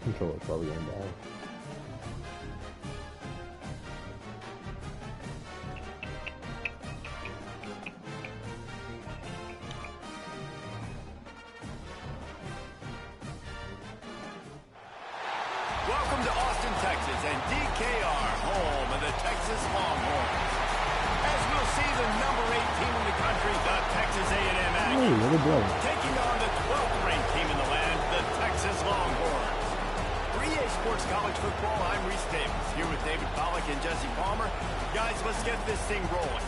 Controller's probably going down. Welcome to Austin, Texas, and DKR, home of the Texas Longhorns. As we'll see, the number 8 team in the country, the Texas A&M Aggies, taking on the 12th ranked team in the land, the Texas Longhorns. For EA Sports College Football, I'm Reese Davis, here with David Pollack and Jesse Palmer. Guys, let's get this thing rolling.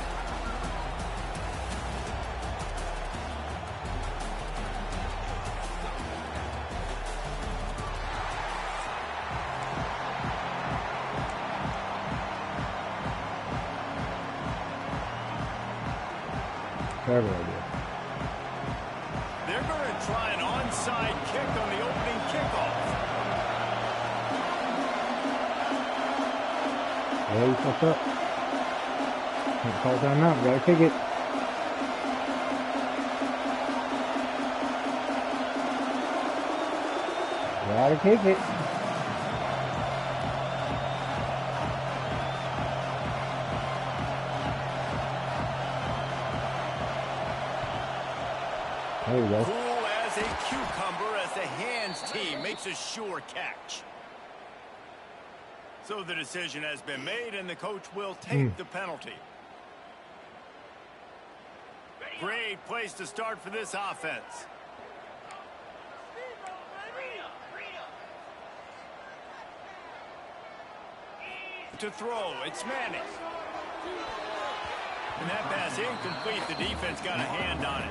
Terrible idea. They're going to try an onside kick on the opening kickoff. Yeah, you fucked up. Can't call time out. Gotta kick it. Gotta kick it. There you go. Cool as a cucumber as the hands team makes a sure catch. So the decision has been made, and the coach will take the penalty. Great place to start for this offense. To throw, it's Manning. And that pass incomplete. The defense got a hand on it.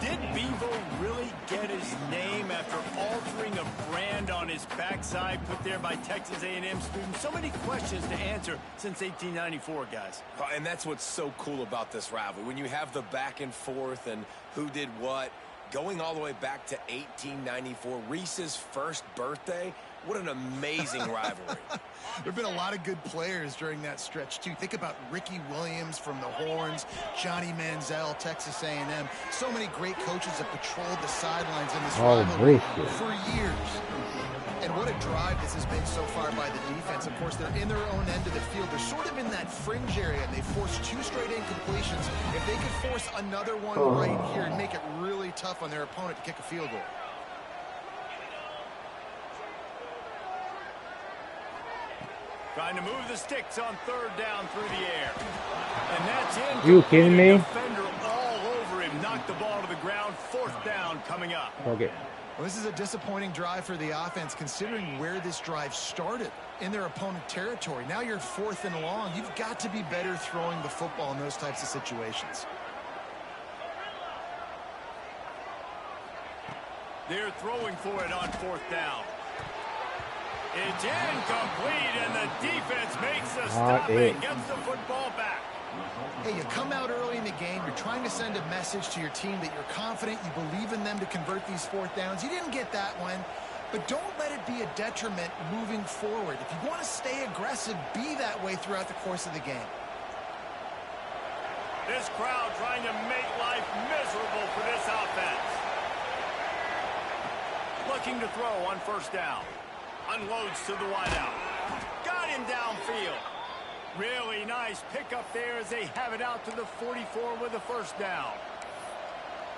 Did Bevo really get his name after altering a brand on his backside put there by Texas A&M students? So many questions to answer since 1894, guys. And that's what's so cool about this rivalry. When you have the back and forth and who did what, going all the way back to 1894, Reese's first birthday, what an amazing rivalry. There have been a lot of good players during that stretch, too. Think about Ricky Williams from the Horns, Johnny Manziel, Texas A&M. So many great coaches have patrolled the sidelines in this rivalry for years. And what a drive this has been so far by the defense. Of course, they're in their own end of the field. They're sort of in that fringe area, and they forced 2 straight incompletions. If they could force another one right here and make it really tough on their opponent to kick a field goal. Trying to move the sticks on 3rd down through the air. And that's in. You kidding me? Defender all over him. Knocked the ball to the ground. 4th down coming up. Okay. Well, this is a disappointing drive for the offense, considering where this drive started, in their opponent territory. Now you're 4th and long. You've got to be better throwing the football in those types of situations. They're throwing for it on 4th down. It's incomplete, and the defense makes the stop and gets the football back. Hey, you come out early in the game, you're trying to send a message to your team that you're confident, you believe in them to convert these 4th downs. You didn't get that one, but don't let it be a detriment moving forward. If you want to stay aggressive, be that way throughout the course of the game. This crowd trying to make life miserable for this offense. Looking to throw on 1st down. Unloads to the wideout. Got him downfield. Really nice pickup there as they have it out to the 44 with a 1st down.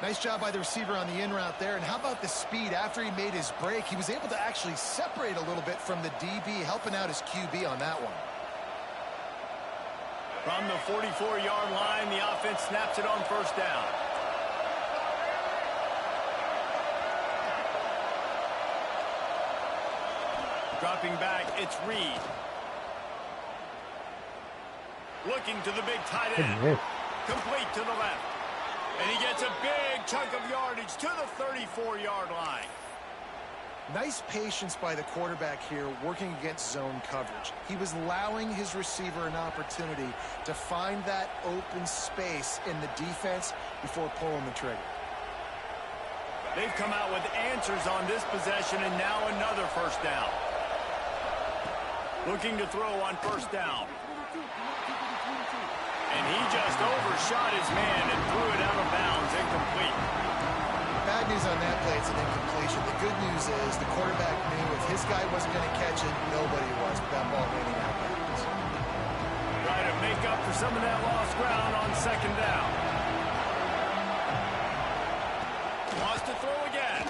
Nice job by the receiver on the in route there. And how about the speed after he made his break? He was able to actually separate a little bit from the DB, helping out his QB on that one. From the 44-yard line, the offense snaps it on 1st down. Dropping back, it's Reed. Looking to the big tight end. Complete to the left. And he gets a big chunk of yardage to the 34-yard line. Nice patience by the quarterback here, working against zone coverage. He was allowing his receiver an opportunity to find that open space in the defense before pulling the trigger. They've come out with answers on this possession, and now another 1st down. Looking to throw on 1st down. And he just overshot his man and threw it out of bounds, incomplete. Bad bad news on that play, it's an incompletion. The good news is the quarterback knew if his guy wasn't going to catch it, nobody was with that ball landing out bounds. Try to make up for some of that lost ground on second down. Wants to throw again.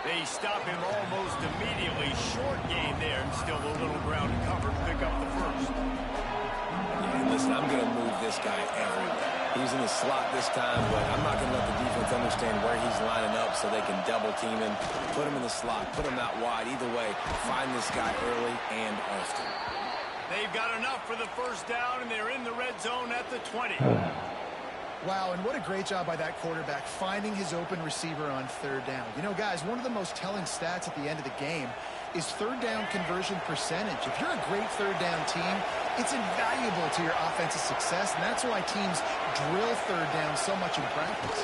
They stop him almost immediately. Short gain there, and still a little ground to cover to pick up the first. And listen, I'm going to move this guy everywhere. He's in the slot this time, but I'm not going to let the defense understand where he's lining up so they can double team him, put him in the slot, put him out wide. Either way, find this guy early and often. They've got enough for the first down, and they're in the red zone at the 20. Wow, and what a great job by that quarterback finding his open receiver on third down. You know, guys, one of the most telling stats at the end of the game is third down conversion percentage. If you're a great third down team, it's invaluable to your offensive success, and that's why teams drill third down so much in practice.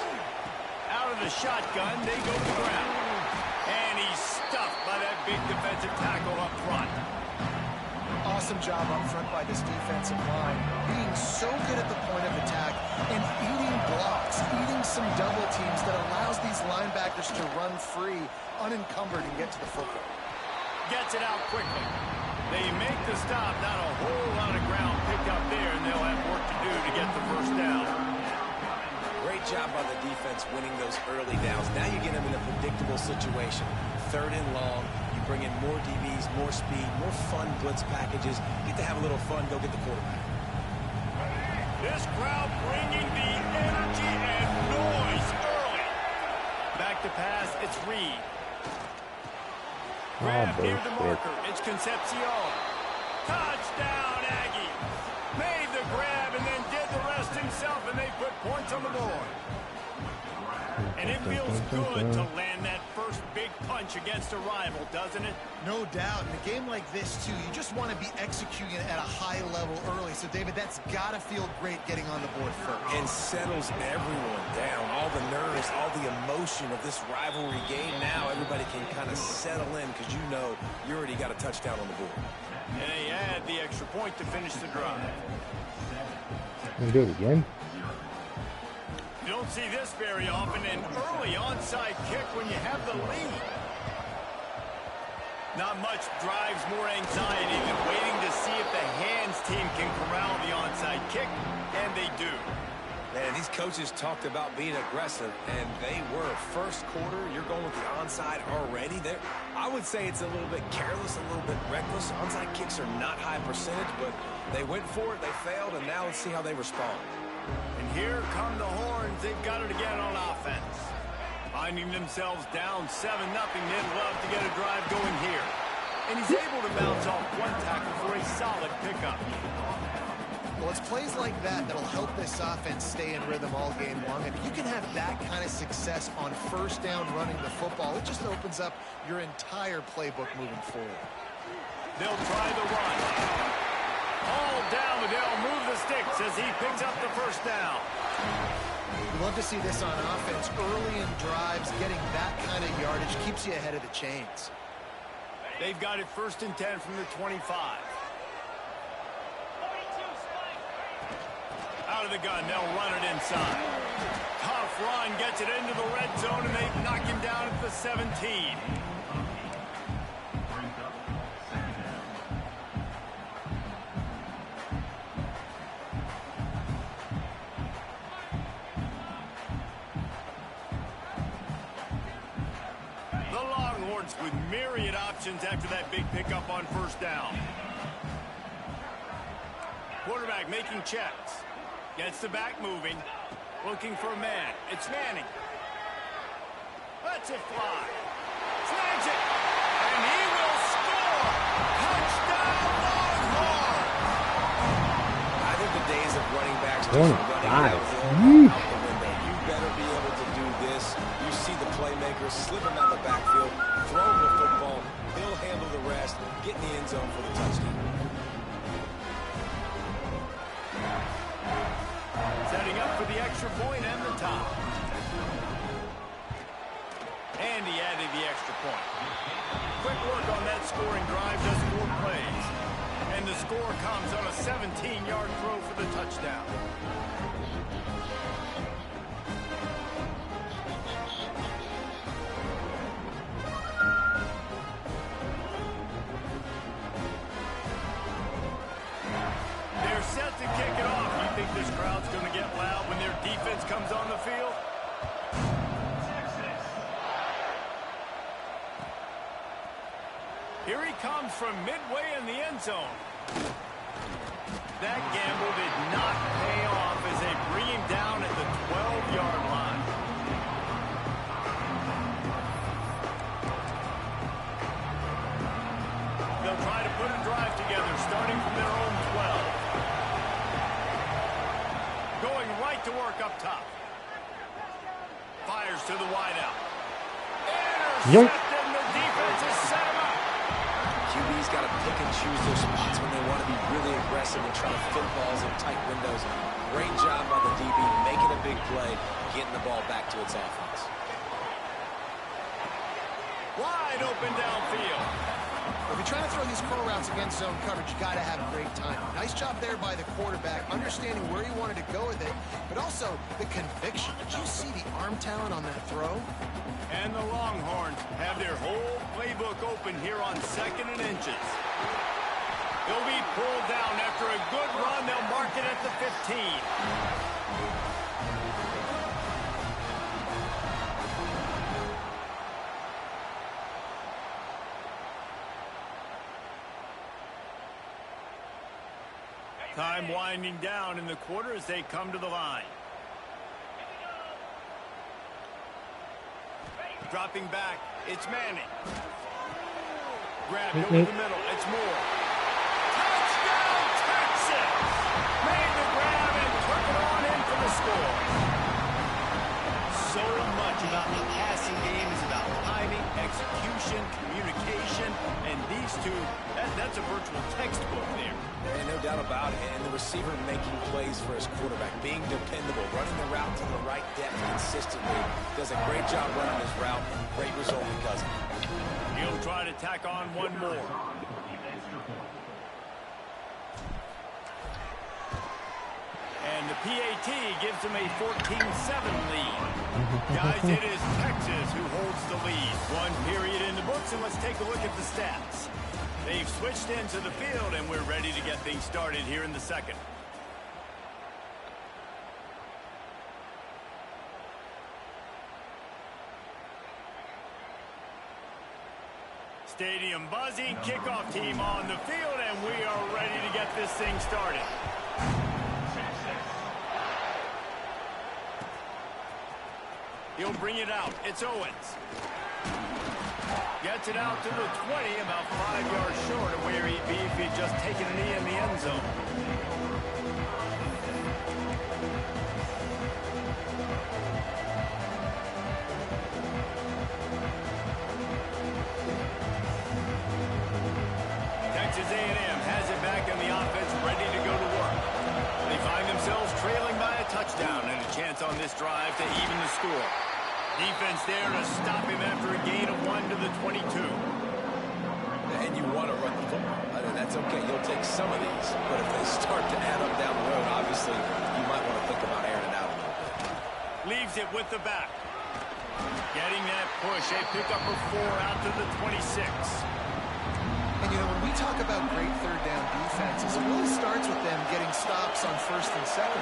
Out of the shotgun, they go to the ground. And he's stuffed by that big defensive tackle up front. Awesome job up front by this defensive line, being so good at the point of attack and eating blocks, eating some double teams that allows these linebackers to run free, unencumbered, and get to the football. Gets it out quickly. They make the stop. Not a whole lot of ground picked up there, and they'll have work to do to get the first down. Great job by the defense winning those early downs. Now you get them in a predictable situation. Third and long. You bring in more DBs, more speed, more fun blitz packages. Get to have a little fun. Go get the quarterback. This crowd bringing the energy and noise early. Back to pass. It's Reed. Grab near the marker. It's Concepcion. Touchdown, Aggie. Made the grab and then did the rest himself, and they put points on the board. And it feels good to land that first big punch against a rival, doesn't it? No doubt. In a game like this, too, you just want to be executing at a high level early. So, David, that's got to feel great getting on the board first. And settles everyone down. All the nerves, all the emotion of this rivalry game. Now everybody can kind of settle in because you know you already got a touchdown on the board. And they add the extra point to finish the drive. Can we do it again? You don't see this very often, an early onside kick when you have the lead. Not much drives more anxiety than waiting to see if the hands team can corral the onside kick, and they do. Man, these coaches talked about being aggressive, and they were. First quarter, you're going with the onside already. I would say it's a little bit careless, a little bit reckless. Onside kicks are not high percentage, but they went for it, they failed, and now let's see how they respond. And here come the horns. They've got it again on offense. Finding themselves down 7-0. They'd love to get a drive going here. And he's able to bounce off one tackle for a solid pickup. Well, it's plays like that that'll help this offense stay in rhythm all game long. And if you can have that kind of success on first down running the football, it just opens up your entire playbook moving forward. They'll try the run. All down, they'll move the sticks as he picks up the first down. We love to see this on offense early in drives. Getting that kind of yardage keeps you ahead of the chains. They've got it 1st and 10 from the 25. Out of the gun, they'll run it inside. Tough run, gets it into the red zone, and they knock him down at the 17. With myriad options after that big pickup on first down. Quarterback making checks. Gets the back moving. Looking for a man. It's Manning. Lets it fly. Snags it. And he will score. Touchdown, Longhorn. I think the days of running backs just running out the window. You better be able to do this. You see the playmakers slip him out of the backfield. Throw him the football, he'll handle the rest, get in the end zone for the touchdown. Setting up for the extra point and the top. And he added the extra point. Quick work on that scoring drive, just 4 plays. And the score comes on a 17-yard throw for the touchdown. crowd's going to get loud when their defense comes on the field. Here he comes from midway in the end zone. That gamble did not pay off as they bring him down at the 12-yard line. They'll try to put a drive together, starting from their own 12. Going right to work up top. Fires to the wideout. Intercepted, the defense has set him up. QB's got to pick and choose their spots when they want to be really aggressive and try to fit balls in tight windows. Great job by the DB, making a big play, getting the ball back to its offense. Wide open downfield. If you're trying to throw these curl routes against zone coverage, you got to have great timing. Nice job there by the quarterback, understanding where he wanted to go with it, but also the conviction. Did you see the arm talent on that throw? And the Longhorns have their whole playbook open here on 2nd and inches. He'll be pulled down after a good run. They'll mark it at the 15. Time winding down in the quarter as they come to the line. Dropping back, it's Manning. Grabbed over the middle, it's Moore. Touchdown, Texas! Made the grab and took it on in for the score. So much about the passing game is about timing, execution, communication, and these two, that's a virtual textbook there. And no doubt about it. And the receiver making plays for his quarterback, being dependable, running the route to the right depth consistently. Does a great job running his route. Great result because of it. He'll try to tack on one more. And the PAT gives him a 14-7 lead. Guys, it is Texas who holds the lead. One period in the books, and let's take a look at the stats. They've switched into the field, and we're ready to get things started here in the second. Stadium buzzing, kickoff team on the field, and we are ready to get this thing started. He'll bring it out. It's Owens. Gets it out to the 20, about 5 yards short of where he'd be if he'd just taken a knee in the end zone. Texas A&M has it back in the offense, ready to go to work. They find themselves trailing by a touchdown and a chance on this drive to even the score. Defense there to stop him after a gain of 1 to the 22. And you want to run the football. I mean, that's okay. You'll take some of these. But if they start to add up down the road, obviously, you might want to think about airing it out a little bit. Leaves it with the back. Getting that push. A pickup of 4 out to the 26. And, you know, when we talk about great third down defenses, it really starts with them getting stops on 1st and 2nd.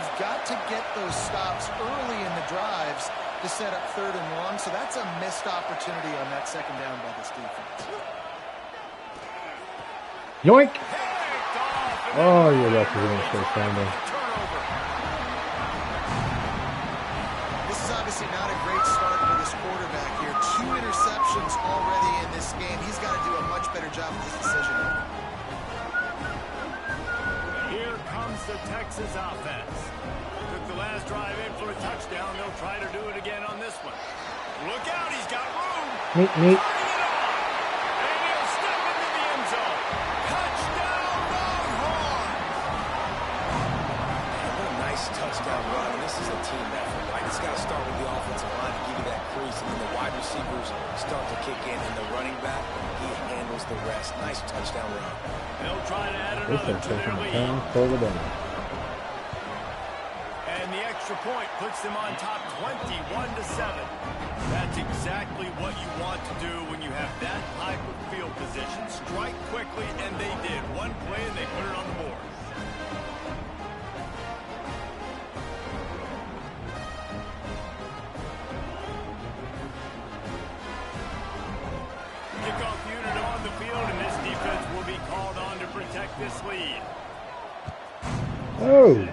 You've got to get those stops early in the drives to set up 3rd and long, so that's a missed opportunity on that 2nd down by this defense. Yoink! Oh, you're lucky we didn't stay standing. This is obviously not a great start for this quarterback here. 2 interceptions already in this game. He's got to do a much better job with his decision. Here comes the Texas offense. Took the last drive in for a touchdown. They'll try to do it again on this one. Look out, he's got room. Meet. And he'll step into the end zone. Touchdown, Longhorns! And what a nice touchdown run. And this is a team effort, right? It's got to start with the offensive line to give you that crease, and then the wide receivers start to kick in, and the running back, he handles the rest. Nice touchdown run. They'll try to add another to their lead. And the extra point puts them on top 21-7. That's exactly what you want to do when you have that type of field position. Strike quickly, and they did. One play, and they put it on the board. this lead. Oh.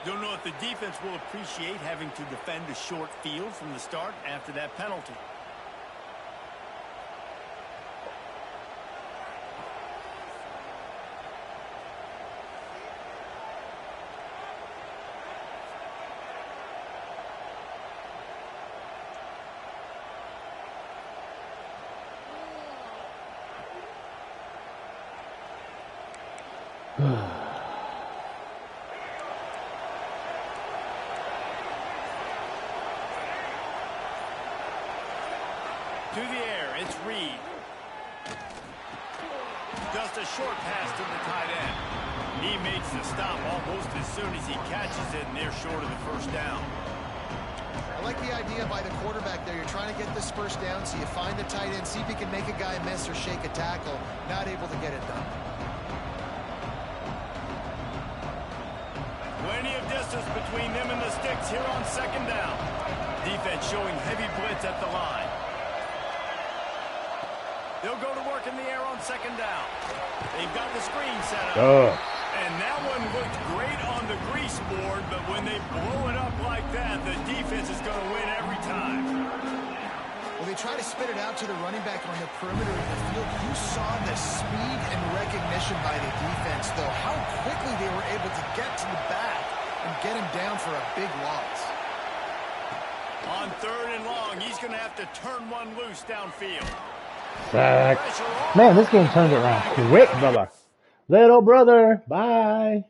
Don't know if the defense will appreciate having to defend a short field from the start after that penalty. To the air, it's Reed. Just a short pass to the tight end. He makes the stop almost as soon as he catches it, and they're short of the first down. I like the idea by the quarterback there. You're trying to get this first down, so you find the tight end, see if he can make a guy miss or shake a tackle. Not able to get it done. Plenty of distance between them and the sticks here on second down. Defense showing heavy blitz at the line. They'll go to work in the air on second down. They've got the screen set up. And that one looked great on the grease board, but when they blow it up like that, the defense is going to win every time. Well, they try to spit it out to the running back on the perimeter of the field. You saw the speed and recognition by the defense, though. How quickly they were able to get to the back and get him down for a big loss. On third and long, he's going to have to turn one loose downfield. Sack. Man, this game turned around quick, brother. Little brother, bye.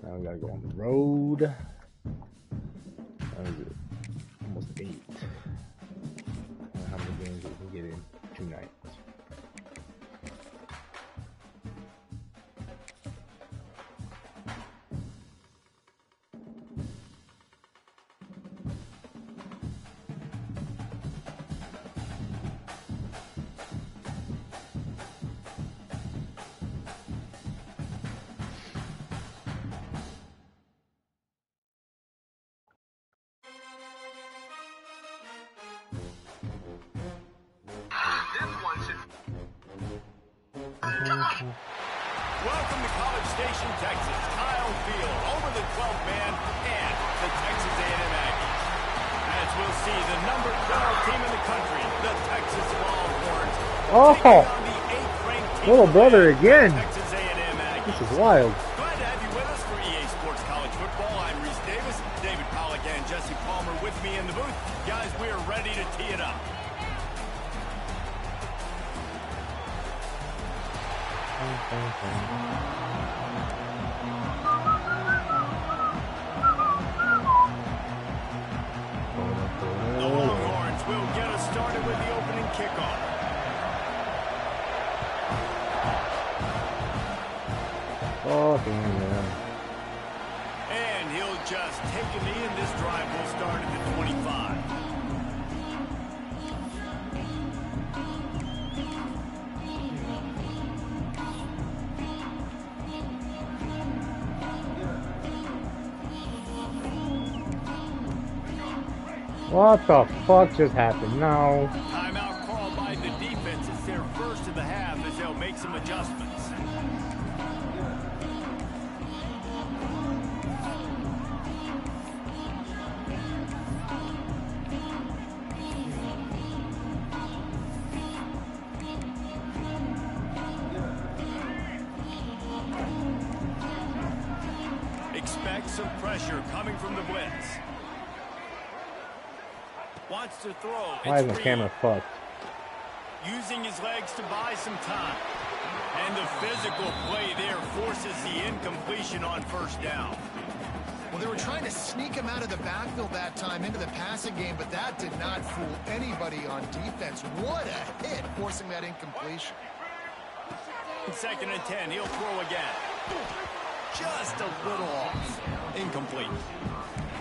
Now we gotta go on the road. That was it. Almost 8. I don't know how many games we can get in 2 nights. Welcome to College Station, Texas. Kyle Field, over the 12th man, and the Texas A&M Aggies. As we'll see, the number 12 team in the country, the Texas Longhorns, taking on the 8th-ranked team. Little brother again. Texas A&M Aggies. This is wild. Glad to have you with us for EA Sports College Football. I'm Reese Davis, David Pollack, and Jesse Palmer with me in the booth. Guys, we are ready to tee it up. The Longhorns will get us started with the opening kickoff. Oh, yeah. And he'll just take a knee, and this drive will start at the 25. What the fuck just happened? No. Timeout call by the defense. It's their first of the half as they'll make some adjustments. Expect some pressure coming from the blitz. Wants to throw. Why is the camera fucked? Using his legs to buy some time. And the physical play there forces the incompletion on first down. Well, they were trying to sneak him out of the backfield that time into the passing game, but that did not fool anybody on defense. What a hit, forcing that incompletion. 2nd and 10, he'll throw again. Just a little off. Incomplete.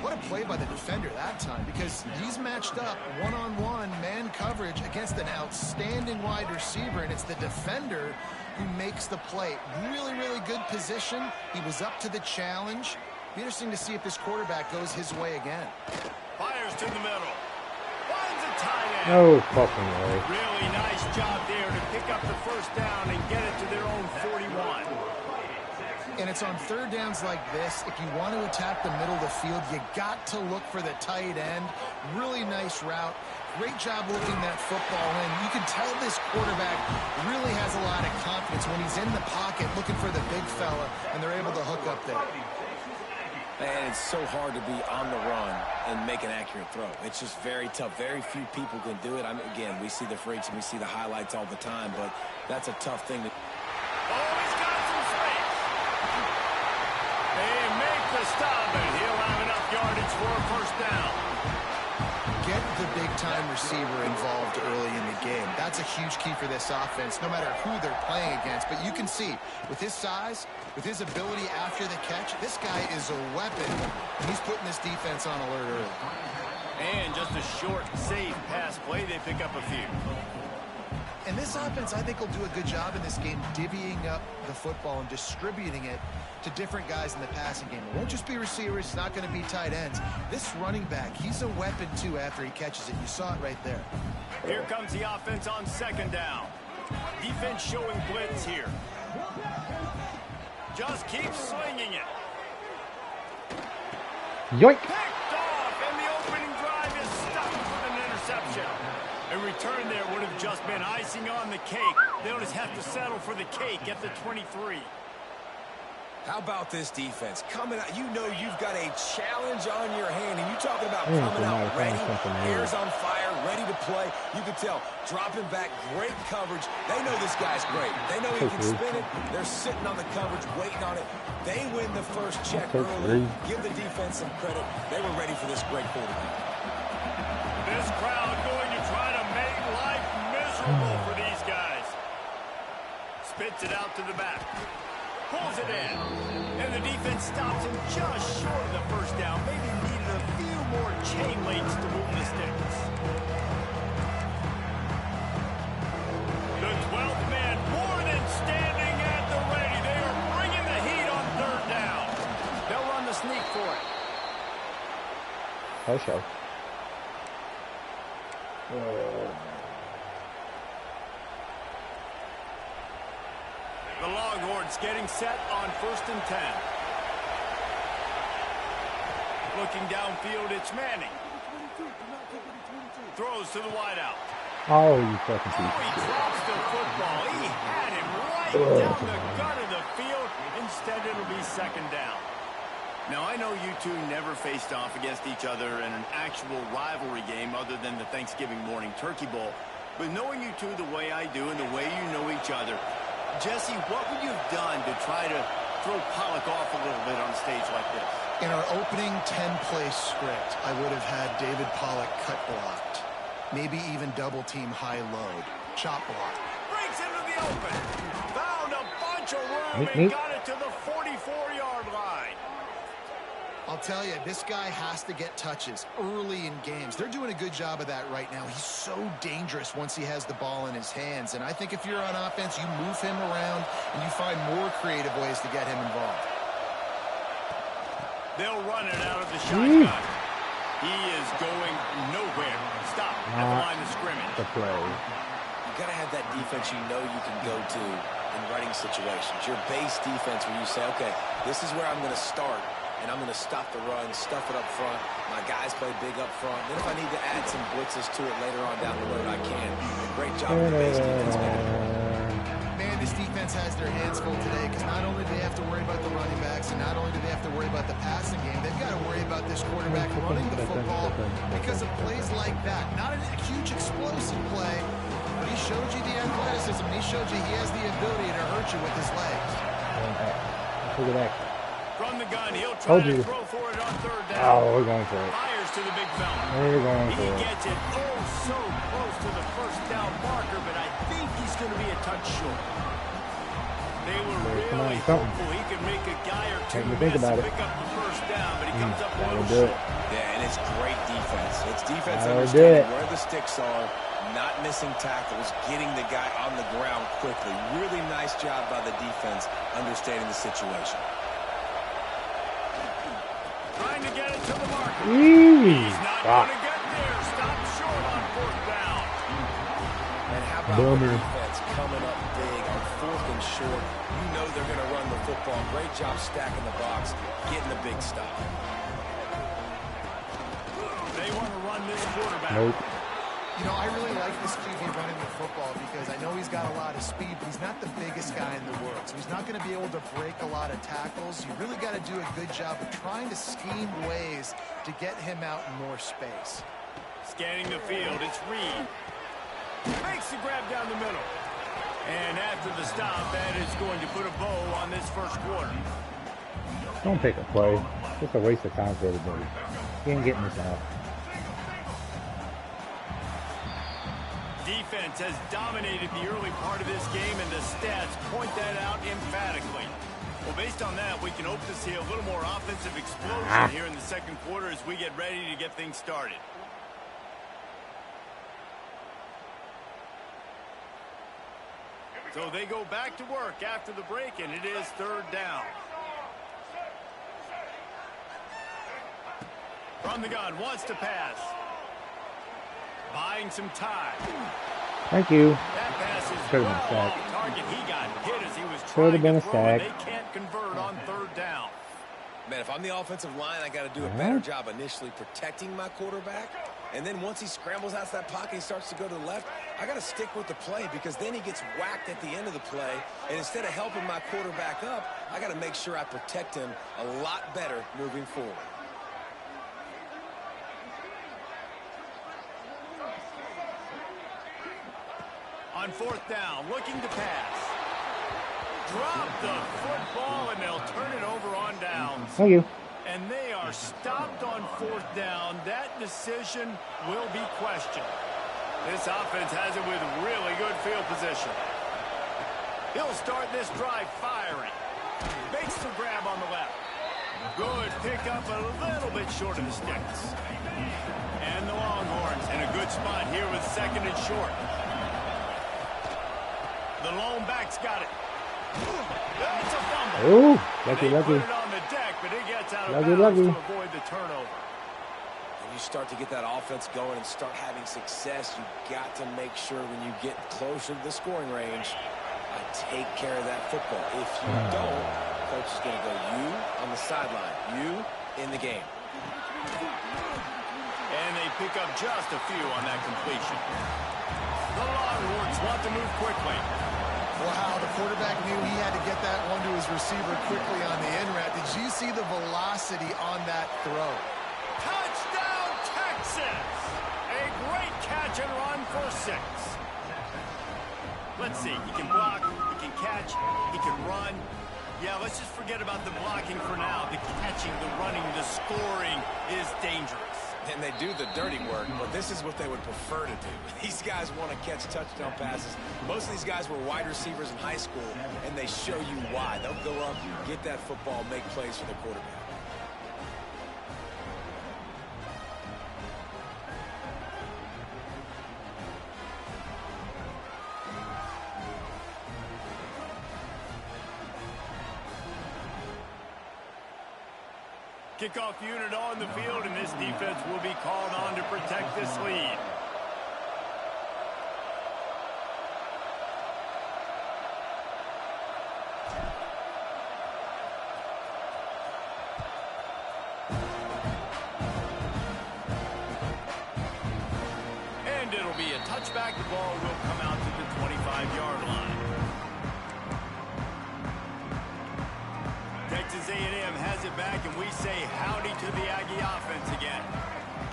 What a play by the defender that time, because he's matched up one-on-one man coverage against an outstanding wide receiver, and it's the defender who makes the play. Really, really good position. He was up to the challenge. Be interesting to see if this quarterback goes his way again. Fires to the middle. Finds a tight end. No fucking way. Really nice job there to pick up the first down and get it to their own 41. And it's on third downs like this. If you want to attack the middle of the field, you got to look for the tight end. Really nice route. Great job looking that football in. You can tell this quarterback really has a lot of confidence when he's in the pocket looking for the big fella, and they're able to hook up there. Man, it's so hard to be on the run and make an accurate throw. It's just very tough. Very few people can do it. I mean, again, we see the freaks and we see the highlights all the time, but that's a tough thing to... Oh, he's got some space. They make the stop, and he'll have enough yardage for a first down. Get the big-time receiver involved early in the game. That's a huge key for this offense, no matter who they're playing against. But you can see, with his size, with his ability after the catch, this guy is a weapon, and he's putting this defense on alert early. And just a short, safe pass play, they pick up a few. And this offense, I think, will do a good job in this game divvying up the football and distributing it to different guys in the passing game. It won't just be receivers. It's not going to be tight ends. This running back, he's a weapon, too, after he catches it. You saw it right there. Here comes the offense on 2nd down. Defense showing blitz here. Just keep swinging it. Yoink! Picked off, and the opening drive is stuck with an interception. A return there would have just been icing on the cake. They'll just have to settle for the cake at the 23. How about this defense? Coming out, you know you've got a challenge on your hand, and you're talking about coming out ready, ears on fire, ready to play. You can tell, dropping back, great coverage. They know this guy's great. They know he can spin it. They're sitting on the coverage, waiting on it. They win the first check early. Give the defense some credit. They were ready for this great quarterback. This crowd going to try to make life miserable for these guys. Spits it out to the back. Pulls it in. And the defense stops him just short of the first down. Maybe needed a few more chain links to move the sticks. The 12th man more than standing at the ready. They are bringing the heat on 3rd down. They'll run the sneak for it. Oh, sure. The Longhorns getting set on 1st and 10. Looking downfield, it's Manning. Throws to the wideout. Oh, you fucking Oh, he piece. drops the football. He had him right down the gut of the field. Instead, it'll be 2nd down. Now, I know you two never faced off against each other in an actual rivalry game other than the Thanksgiving morning turkey bowl. But knowing you two the way I do and the way you know each other, Jesse, what would you have done to try to throw Pollock off a little bit on a stage like this? In our opening 10-play script, I would have had David Pollock cut blocked. Maybe even double-team high-load. Chop block. Breaks into the open. Found a bunch of room and got it to the 44-yard line. I'll tell you, this guy has to get touches early in games. They're doing a good job of that right now. He's so dangerous once he has the ball in his hands. And I think if you're on offense, you move him around and you find more creative ways to get him involved. They'll run it out of the shotgun. He is going nowhere. Stop at the line of scrimmage. The play. You got to have that defense you know you can go to in running situations. Your base defense where you say, okay, this is where I'm going to start. And I'm going to stop the run, stuff it up front. My guys play big up front. Then if I need to add some blitzes to it later on down the road, I can. Great job with the base defense. Man, this defense has their hands full today because not only do they have to worry about the running backs and not only do they have to worry about the passing game, they've got to worry about this quarterback running the football because of plays like that. Not a huge explosive play, but he showed you the athleticism. He showed you he has the ability to hurt you with his legs. Look at that. From the gun, he'll try to throw for it on third down. Oh, we're going for it. Fires to the big fella. We're going for it. He gets it so close to the first down marker, but I think he's going to be a touch short. They were really hopeful he could make a guy or two miss and pick up the first down, but he comes up a little short. Yeah, and it's great defense. It's defense understanding where the sticks are, not missing tackles, getting the guy on the ground quickly. Really nice job by the defense understanding the situation. Trying to get it to the marker. He's not going to get there. Stop short on fourth down. And how about the defense coming up big on fourth and short? You know they're going to run the football. Great job stacking the box, getting the big stop. They want to run this quarterback. Nope. You know, I really like this QB running the football because I know he's got a lot of speed, but he's not the biggest guy in the world. So he's not going to be able to break a lot of tackles. You really got to do a good job of trying to scheme ways to get him out in more space. Scanning the field, it's Reed. Makes the grab down the middle. And after the stop, that is going to put a bow on this first quarter. Don't pick a play. It's a waste of time for everybody. He ain't getting this out. Defense has dominated the early part of this game, and the stats point that out emphatically. Well, based on that, we can hope to see a little more offensive explosion here in the second quarter as we get ready to get things started. So they go back to work after the break, and it is third down. From the gun, wants to pass. Buying some time. Thank you. That pass is Could well have been off sacked. target. He got hit as he was Could have trying been to a throw, and sack. they can't convert on third down. Man, if I'm the offensive line, I got to do a better job initially protecting my quarterback. And then once he scrambles out of that pocket, he starts to go to the left, I got to stick with the play because then he gets whacked at the end of the play. And instead of helping my quarterback up, I got to make sure I protect him a lot better moving forward. On fourth down, looking to pass. Drop the football, and they'll turn it over on downs. Thank you. And they are stopped on fourth down. That decision will be questioned. This offense has it with really good field position. He'll start this drive firing. Makes the grab on the left. Good pickup, a little bit short of the sticks. And the Longhorns in a good spot here with second and short. The lone back's got it. It's a fumble. Ooh, lucky. Put it on the deck, but it gets out of bounds to avoid the turnover. When you start to get that offense going and start having success, you got to make sure when you get closer to the scoring range, take care of that football. If you don't, coach is going to go you on the sideline, you in the game. And they pick up just a few on that completion. The Longhorns want to move quickly. Wow, the quarterback knew he had to get that one to his receiver quickly on the end route. Did you see the velocity on that throw? Touchdown, Texas! A great catch and run for 6. Let's see. He can block, he can catch, he can run. Yeah, let's just forget about the blocking for now. The catching, the running, the scoring is dangerous. And they do the dirty work, but this is what they would prefer to do. These guys want to catch touchdown passes. Most of these guys were wide receivers in high school, and they show you why. They'll go up, get that football, make plays for the quarterback. Kickoff unit on the field, and this defense will be called on to protect this lead. And it'll be a touchback. The ball will come out to the 25-yard line. Texas A&M has it back, and we say howdy to the Aggie offense again.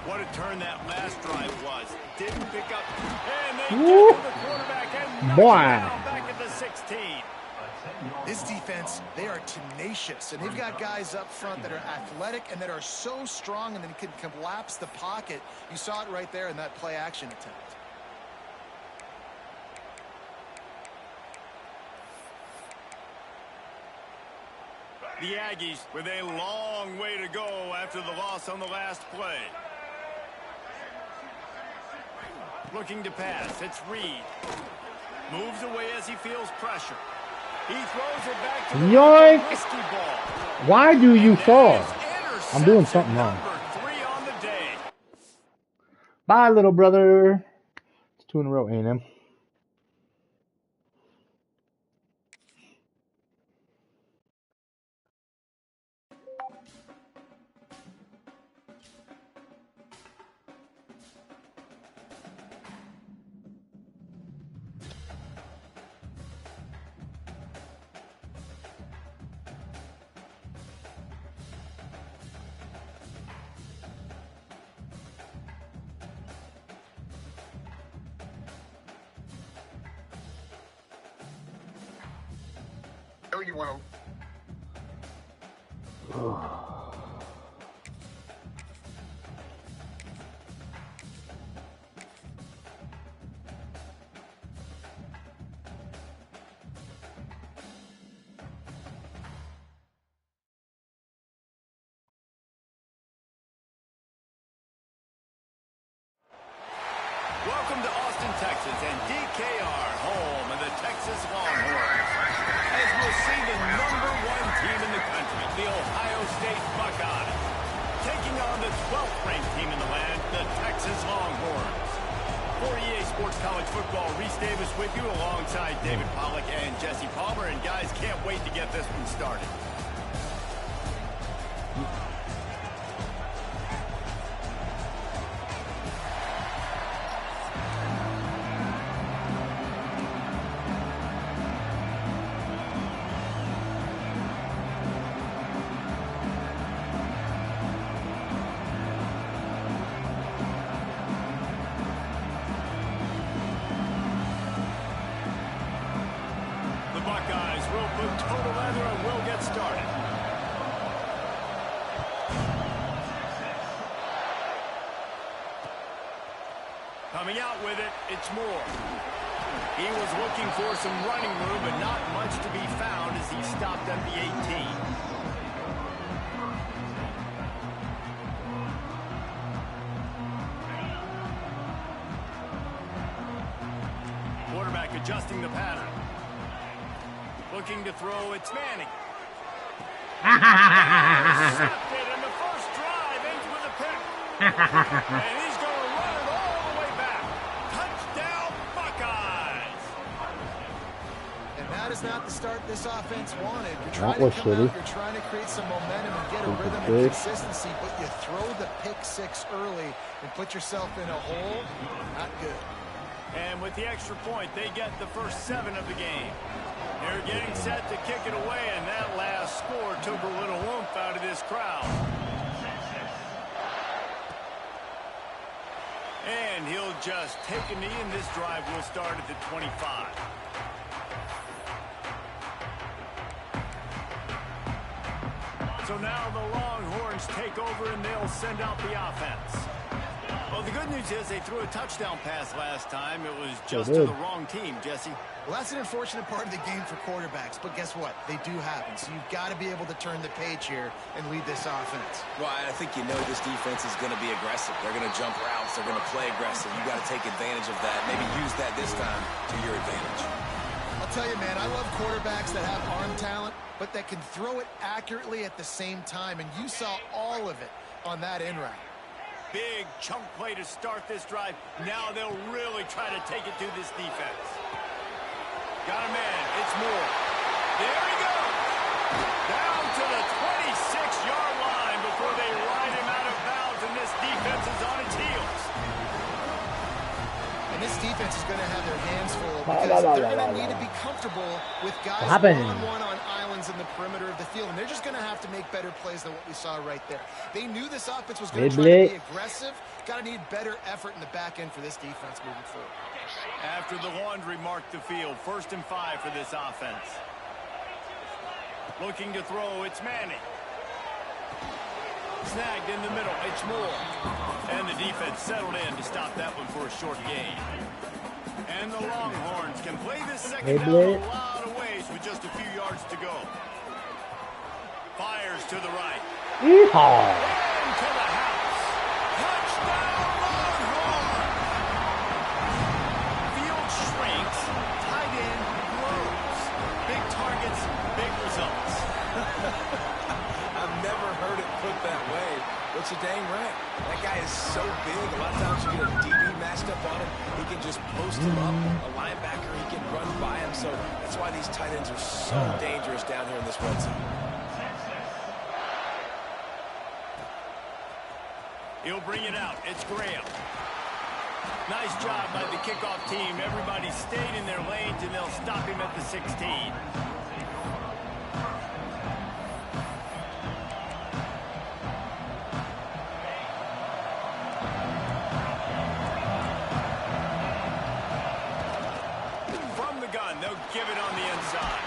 What a turn that last drive was. Didn't pick up, and they get to the quarterback and knock him down back at the 16. This defense, they are tenacious, and they've got guys up front that are athletic and that are so strong and then can collapse the pocket. You saw it right there in that play action attempt. The Aggies with a long way to go after the loss on the last play. Looking to pass. It's Reed. Moves away as he feels pressure. He throws it back to the risky ball. Why do you fall? I'm doing something wrong. Number 3 on the day. Bye, little brother. It's 2 in a row, A&M. You want Welcome to Austin, Texas, and DKR, home of the Texas Longhorns. As we'll see the #1 team in the country, the Ohio State Buckeyes, taking on the 12th ranked team in the land, the Texas Longhorns. For EA Sports College Football, Reese Davis with you alongside David Pollack and Jesse Palmer. And guys, can't wait to get this one started. Coming out with it, it's Moore. He was looking for some running room, but not much to be found as he stopped at the 18. Quarterback adjusting the pattern. Looking to throw, it's Manning. Intercepted, and the first drive ends with a pick. And he's going to run it all the way back. Touchdown, Buckeyes. And that is not the start this offense wanted. You're trying to come out, you're trying to create some momentum and get a rhythm and consistency, but you throw the pick six early and put yourself in a hole. Not good. And with the extra point, they get the first 7 of the game. They're getting set to kick it away, and that last score took a little oomph out of this crowd. And he'll just take a knee, and this drive will start at the 25. So now the Longhorns take over, and they'll send out the offense. Well, the good news is they threw a touchdown pass last time. It was just to the wrong team, Jesse. Well, that's an unfortunate part of the game for quarterbacks, but guess what? They do happen, so you've got to be able to turn the page here and lead this offense. Well, I think you know this defense is going to be aggressive. They're going to jump routes. They're going to play aggressive. You've got to take advantage of that. Maybe use that this time to your advantage. I'll tell you, man, I love quarterbacks that have arm talent, but that can throw it accurately at the same time, and you saw all of it on that in route. Big chunk play to start this drive. Now they'll really try to take it to this defense. Got a man. It's Moore. There he goes. Down to the 26-yard line before they ride him out of bounds, and this defense is on its heels. And this defense is going to have their hands full because they're going to need to be comfortable with guys one-on-one on islands in the perimeter of the field, and they're just going to have to make better plays than what we saw right there. They knew this offense was going to try to be aggressive. Got to need better effort in the back end for this defense moving forward. After the laundry marked the field, 1st and 5 for this offense. Looking to throw, it's Manning. Snagged in the middle, it's Moore. And the defense settled in to stop that one for a short gain. And the Longhorns can play this second down a lot of ways with just a few yards to go. Fires to the right. Yeehaw! And to the house. Touchdown Longhorns! Field shrinks, tight end grows. Big targets, big results. I've never heard it put that way, but you're dang right. That guy is so big. A lot of times you get a DB matched up on him. He can just post him up. A linebacker, he can run by him. So that's why these tight ends are so dangerous down here in this red zone. He'll bring it out. It's Graham. Nice job by the kickoff team. Everybody stayed in their lanes, and they'll stop him at the 16. They'll give it on the inside.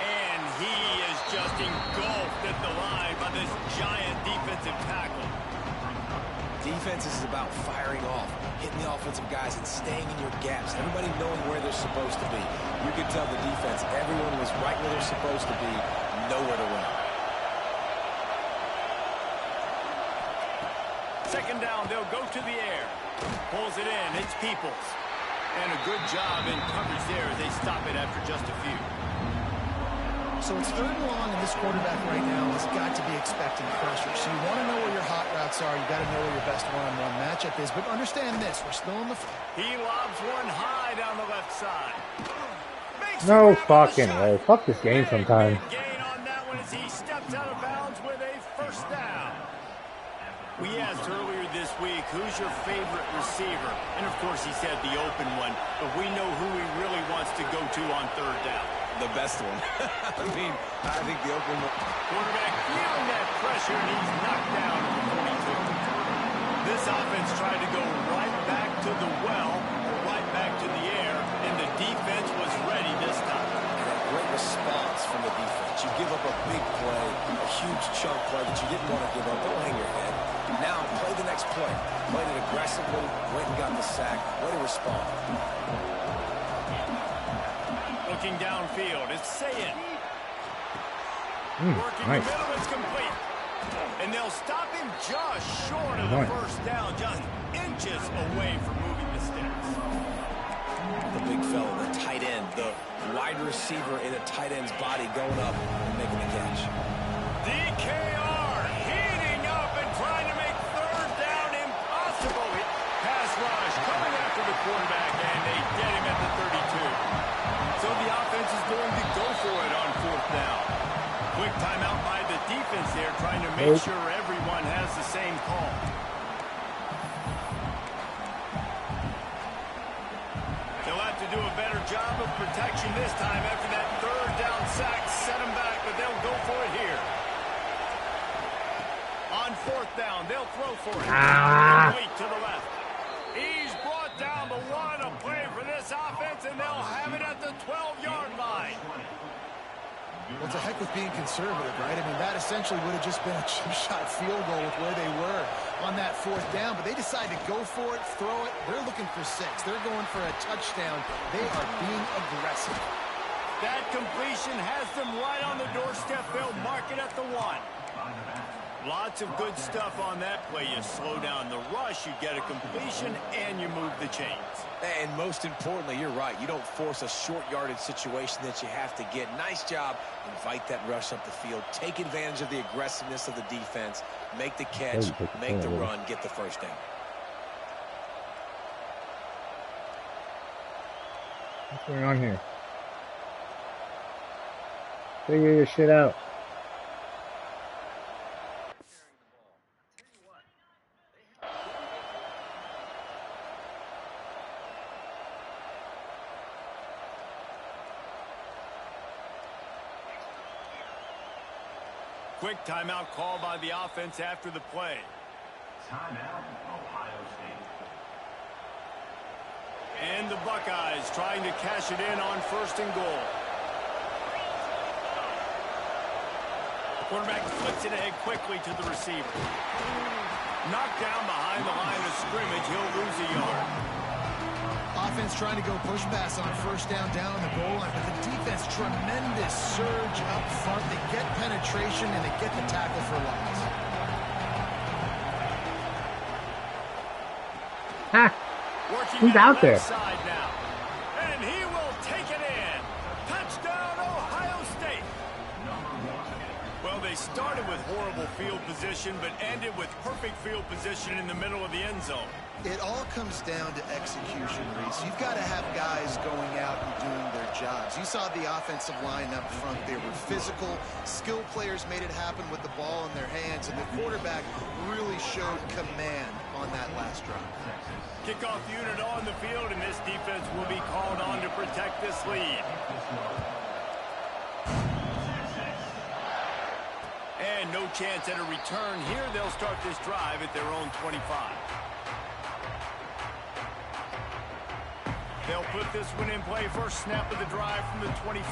And he is just engulfed at the line by this giant defensive tackle. Defense is about firing off, hitting the offensive guys and staying in your gaps. Everybody knowing where they're supposed to be. You could tell the defense, everyone was right where they're supposed to be, nowhere to run. Second down, they'll go to the air. Pulls it in, it's Peoples. And a good job in coverage there as they stop it after just a few. So it's 3rd and long, and this quarterback right now has got to be expecting pressure. So you want to know where your hot routes are. You got to know where your best one-on-one matchup is. But understand this: we're still in the. He lobs one high down the left side. No fucking way. Fuck this game sometimes. Gain on that one as he steps out of bounds with a first down. We asked earlier this week, who's your favorite receiver? And, of course, he said the open one. But we know who he really wants to go to on 3rd down. The best one. I think the open one. Quarterback feeling that pressure, and he's knocked down at the 42. This offense tried to go right back to the well, right back to the air, and the defense was ready this time. And a great response from the defense. You give up a big play, a huge chunk play that you didn't want to give up. Don't hang your head. Now play the next play. Played it aggressively, went and got the sack. Way to respond. Looking downfield, it's Sayin. Working Nice. the middle, it's complete. And they'll stop him just short of the first down, just inches away from moving the sticks. The big fella, the tight end, the wide receiver in a tight end's body going up and making the catch. DKR heating up and trying to make 3rd down impossible. Pass rush coming after the quarterback, and they get him at the 32. So the offense is going to go for it on 4th down. Quick timeout by the defense there, trying to make sure everyone has the same call. They'll have to do a better job of protection this time after that 3rd down sack set them back, but they'll go for it here. On 4th down, they'll throw for it. Complete to the left. He's brought down, but what a play for this offense, and they'll have it at the 12-yard line. Well, to heck with being conservative, right? I mean, that essentially would have just been a chip-shot field goal with where they were on that 4th down, but they decided to go for it, throw it. They're looking for 6. They're going for a touchdown. They are being aggressive. That completion has them right on the doorstep. They'll mark it at the 1. Lots of good stuff on that play. You slow down the rush, you get a completion, and you move the chains. And most importantly, you're right. You don't force a short yardage situation that you have to get. Nice job. Invite that rush up the field. Take advantage of the aggressiveness of the defense. Make the catch, make the run, get the first down. What's going on here? Figure your shit out. Quick timeout call by the offense after the play. Timeout, Ohio State. And the Buckeyes trying to cash it in on 1st and goal. Quarterback flicks it ahead quickly to the receiver. Knocked down behind the line of scrimmage. He'll lose a yard. Offense trying to go push pass on first down on the goal line, but the defense, tremendous surge up front. They get penetration and they get the tackle for loss. Ha! Who's out there? Side now. And he will take it in. Touchdown, Ohio State. Well, they started with horrible field position, but ended with perfect field position in the middle of the end zone. It all comes down to execution, Reese. You've got to have guys going out and doing their jobs. You saw the offensive line up front. They were physical. Skilled players made it happen with the ball in their hands, and the quarterback really showed command on that last drive. Kickoff unit on the field, and this defense will be called on to protect this lead. And no chance at a return here. They'll start this drive at their own 25. They'll put this one in play. First snap of the drive from the 25.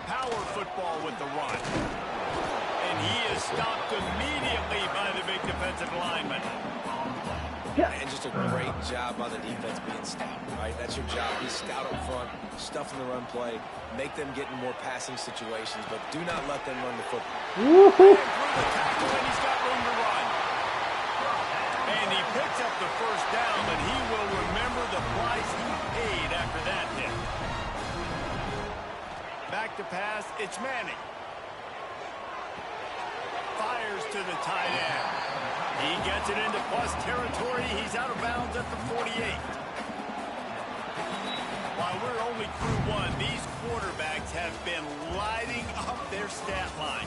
Power football with the run. And he is stopped immediately by the big defensive lineman. And just a great job by the defense being stout, right? That's your job. Be stout up front, stuff in the run play, make them get in more passing situations, but do not let them run the football. And through the tackle, and he's got room to run. And he picks up the first down, but he will remember the price he paid after that hit. Back to pass, it's Manning. Fires to the tight end. He gets it into plus territory. He's out of bounds at the 48. While we're only through one, these quarterbacks have been lighting up their stat line.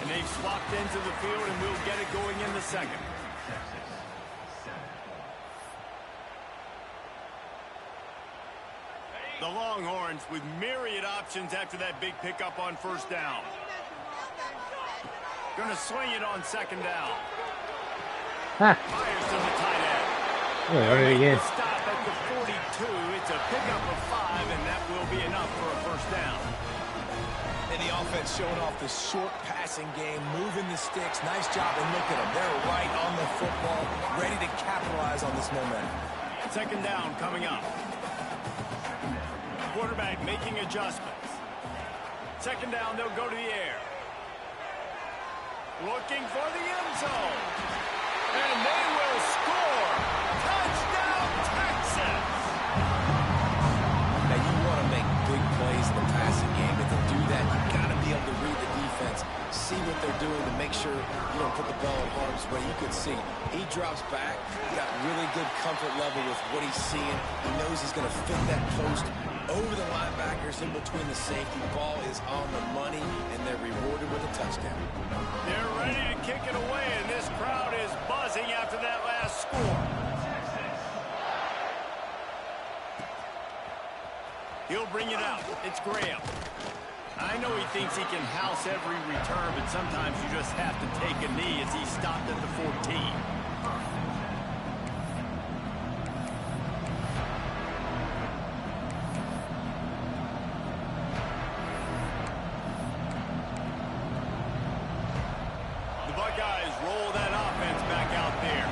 And they've swapped into the field, and we'll get it going in the second. The Longhorns with myriad options after that big pickup on first down. Going to swing it on second down. Ha! Fires to the tight end. Yeah, run it again. Stop at the 42. It's a pickup of 5, and that will be enough for a first down. And the offense showing off the short passing game, moving the sticks. Nice job, and look at them. They're right on the football, ready to capitalize on this momentum. Second down coming up. Quarterback making adjustments. Second down, they'll go to the air. Looking for the end zone. And they will score. Touchdown, Texas. Now, you want to make big plays in the passing game, and to do that, you've got to be able to read the defense, see what they're doing to make sure you don't put the ball in harm's way. You can see he drops back, got really good comfort level with what he's seeing. He knows he's going to fit that post over the linebackers in between the safety. Ball is on the money, and they're rewarded with a touchdown. They're ready to kick it away, and this crowd is buzzing after that last score. He'll bring it out. It's Graham. I know he thinks he can house every return, but sometimes you just have to take a knee as he stopped at the 14. The Buckeyes roll that offense back out there.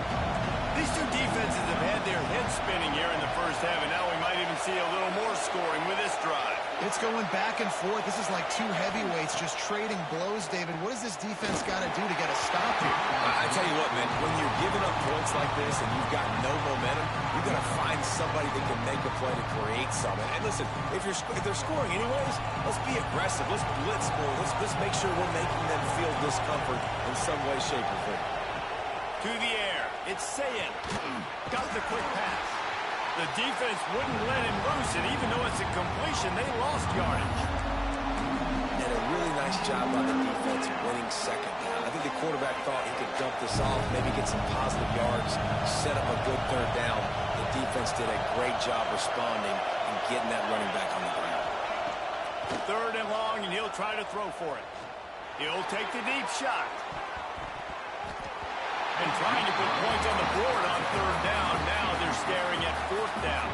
These two defenses have had their heads spinning here in the first half, and now we might even see a little more scoring with this drive. It's going back and forth. This is like two heavyweights just trading blows, David. What does this defense got to do to get a stop here? I tell you what, man, when you're giving up points like this and you've got no momentum, you've got to find somebody that can make a play to create something. And listen, if they're scoring anyways, let's be aggressive. Let's blitz more. Let's make sure we're making them feel discomfort in some way, shape, or form. To the air. It's Sayin. Got the quick pass. The defense wouldn't let him loose, and even though it's a completion, they lost yardage. And a really nice job by the defense winning second down. I think the quarterback thought he could dump this off, maybe get some positive yards, set up a good third down. The defense did a great job responding and getting that running back on the ground. Third and long, and he'll try to throw for it. He'll take the deep shot. And trying to put points on the board on third down. Now they're staring at fourth down.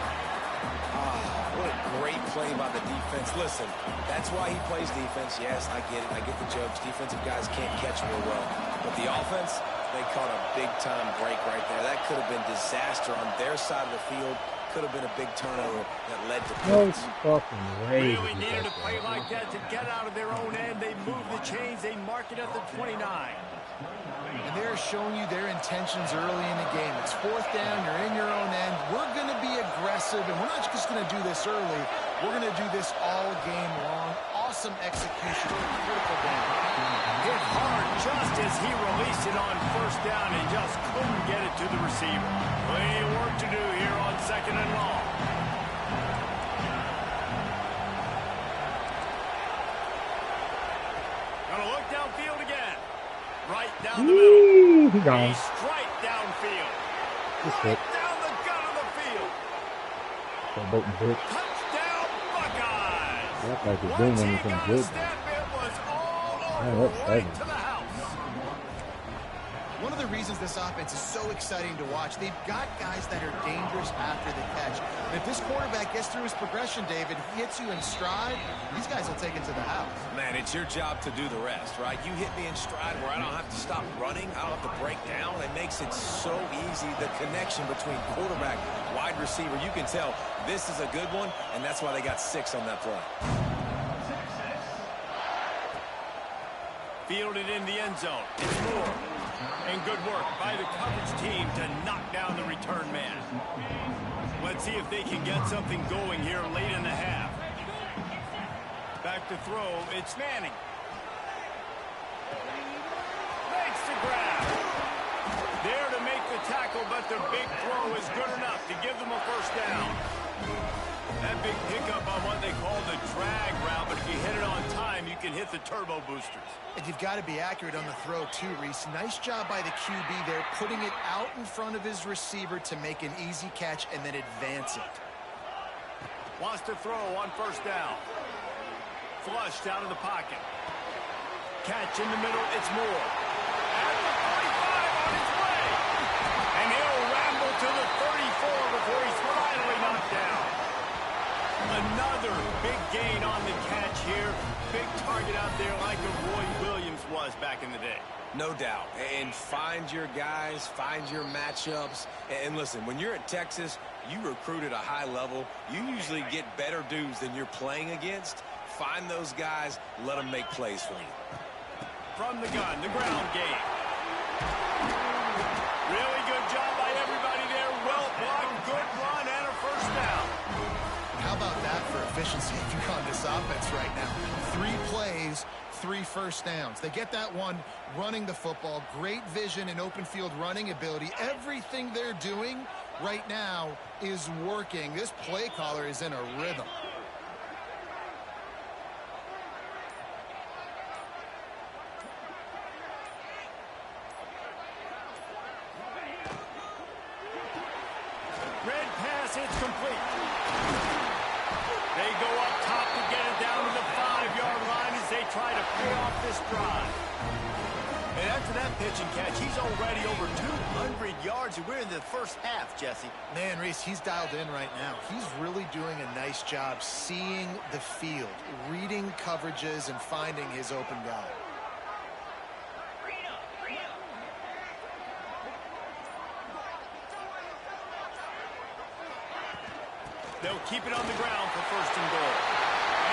What a great play by the defense. Listen, that's why he plays defense. Yes, I get it. I get the jokes. Defensive guys can't catch real well. But the offense, they caught a big-time break right there. That could have been disaster on their side of the field. Could have been a big turnover that led to points. No fucking way. Really needed a play like that to get out of their own end. They move the chains. They mark it at the 29. And they're showing you their intentions early in the game. It's 4th down. You're in your own end. We're going to be aggressive, and we're not just going to do this early. We're going to do this all game long. Awesome execution. Critical down. Hit hard just as he released it on 1st down and just couldn't get it to the receiver. Plenty of work to do here on 2nd and long. Gonna look downfield again. Right down the middle. He gone. A strike downfield. Just Right hit. down the gut of the field. That boat and brick. Touchdown, Buckeyes. That's like it's Once doing he anything got a good. step, it was all Man, over, that's right heavy. to the house. One of the reasons this offense is so exciting to watch, they've got guys that are dangerous after the catch. And if this quarterback gets through his progression, David, he hits you in stride, these guys will take it to the house. Man, it's your job to do the rest, right? You hit me in stride where I don't have to stop running. I don't have to break down. It makes it so easy. The connection between quarterback, wide receiver, you can tell this is a good one, and that's why they got 6 on that play. Fielded in the end zone. It's Moore. And good work by the coverage team to knock down the return man. Let's see if they can get something going here late in the half. Back to throw. It's Manning. Makes the grab. There to make the tackle, but the big throw is good enough to give them a 1st down. That big pickup on what they call the drag route, but if you hit it on time, you can hit the turbo boosters. And you've got to be accurate on the throw too, Reese. Nice job by the QB there, putting it out in front of his receiver to make an easy catch and then advance it. Wants to throw on 1st down. Flushed out of the pocket. Catch in the middle, it's Moore. At the 45 on his way. And he'll ramble to the 34 before he's finally knocked down. Another big gain on the catch here. Big target out there like a Roy Williams was back in the day. No doubt. And find your guys, find your matchups. And listen, when you're at Texas, you recruit at a high level. You usually get better dudes than you're playing against. Find those guys, let them make plays for you. From the gun, the ground game. Really good job by everybody there. Well blocked, good run, and a 1st down. How about that for efficiency if you're on this offense right now? 3 plays, 3 1st downs. They get that one running the football. Great vision and open field running ability. Everything they're doing right now is working. This play caller is in a rhythm. Red pass, it's complete. They go up top to get it down to the 5-yard line as they try to pay off this drive. And after that pitch and catch, he's already over 200 yards, and we're in the 1st half, Jesse. Man, Reese, he's dialed in right now. He's really doing a nice job seeing the field, reading coverages, and finding his open guy. They'll keep it on the ground for 1st and goal.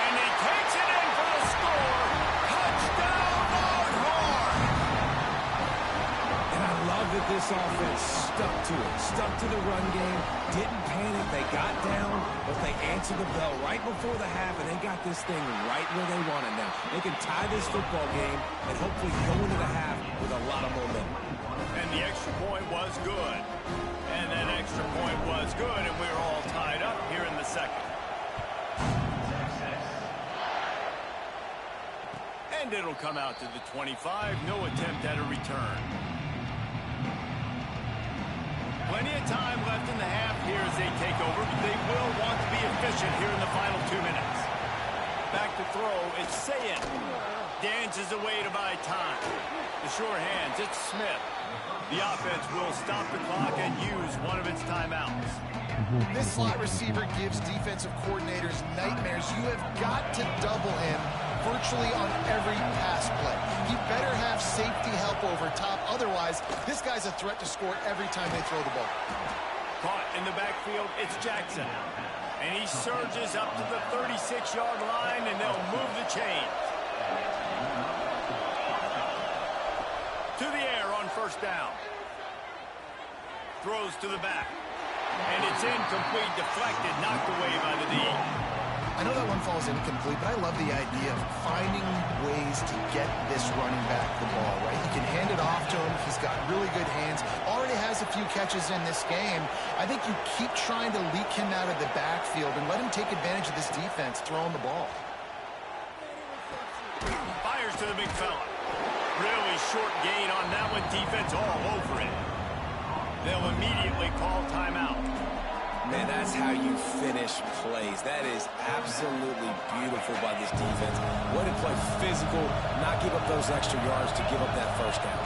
And he takes it in for the score. Touchdown, Longhorn! And I love that this offense stuck to it, stuck to the run game, didn't panic. They got down, but they answered the bell right before the half, and they got this thing right where they want it now. They can tie this football game and hopefully go into the half with a lot of momentum. And the extra point was good. And that extra point was good, and we're all tied up here in the 2nd. And it'll come out to the 25. No attempt at a return. Plenty of time left in the half here as they take over, but they will want to be efficient here in the final 2 minutes. Back to throw, it's Sayin. Dances away to buy time. The sure hands, it's Smith. The offense will stop the clock and use one of its timeouts. This slot receiver gives defensive coordinators nightmares. You have got to double him virtually on every pass play. He better have safety help over top. Otherwise, this guy's a threat to score every time they throw the ball. Caught in the backfield, it's Jackson. And he surges up to the 36-yard line, and they'll move the chains. To the air on first down. Throws to the back. And it's incomplete, deflected, knocked away by the D. I know that one falls incomplete, but I love the idea of finding ways to get this running back the ball, right? You can hand it off to him. He's got really good hands. Already has a few catches in this game. I think you keep trying to leak him out of the backfield and let him take advantage of this defense throwing the ball. Fires to the big fella. Really short gain on that one. Defense all over it. They'll immediately call timeout. Man, that's how you finish plays. That is absolutely beautiful by this defense. Way to play physical, not give up those extra yards to give up that first down.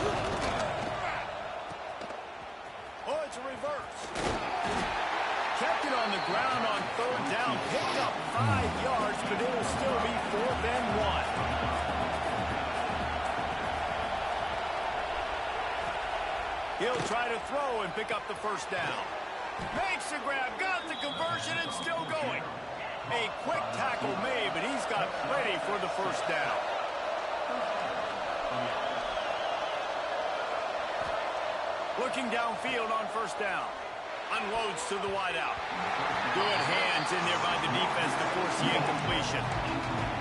Oh, it's a reverse. Kept it on the ground on third down. Picked up 5 yards, but it will still be 4th and 1. He'll try to throw and pick up the first down. Makes the grab, got the conversion, and still going. A quick tackle made, but he's got plenty for the first down. Looking downfield on first down. Unloads to the wideout. Good hands in there by the defense to force the incompletion.